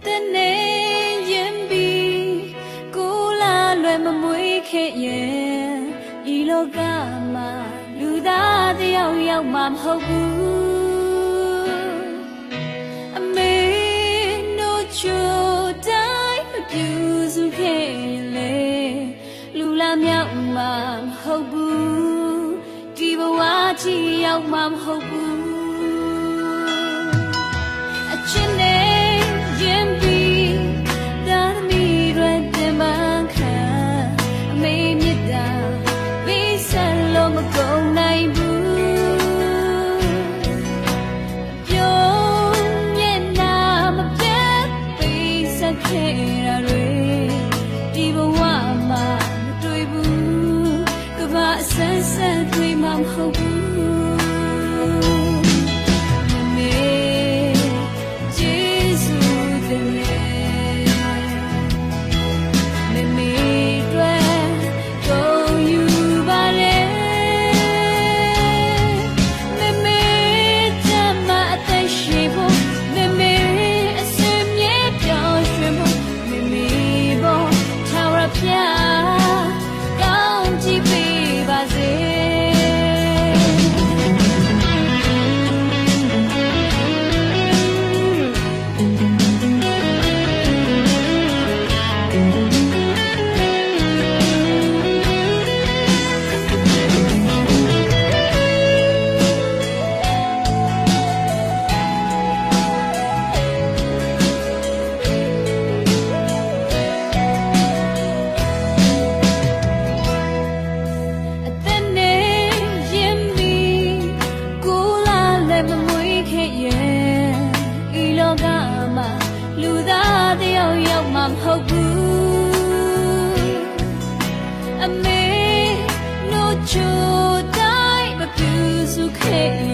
သက်နဲ့ရင်ပြီးကိုလာလွယ်မမွေးခဲ့ရဲ့ဤလောကမှာလူသားတယောက်ယောက်မှမဟုတ်ဘူးအမေတို့ချိုတိုင်းမပြူစုခဲ့လေလူလာမြောက်မှမဟုတ်ဘူးဒီဘဝကြီးရောက်မှမဟုတ်ဘူးအချင်းနဲ့ရင်ပြီးသာသမီတွေတင်ပန်းခံအမေမြတ်တာပေးဆက်လို့မကုန်နိုင်ဘူးပြုံးမျက်နှာမပြတ်ပေးဆက်ခဲ့တာတွေဒီဘဝမှာမတွေ့ဘူးကဘာအဆန်းဆန်းတွေ့မှမဟုတ်ဘူးလူသားတယောက်ယောက်မှမဟုတ်ဘူးအမေတို့ချိုတိုင်းမပြူစုခဲ့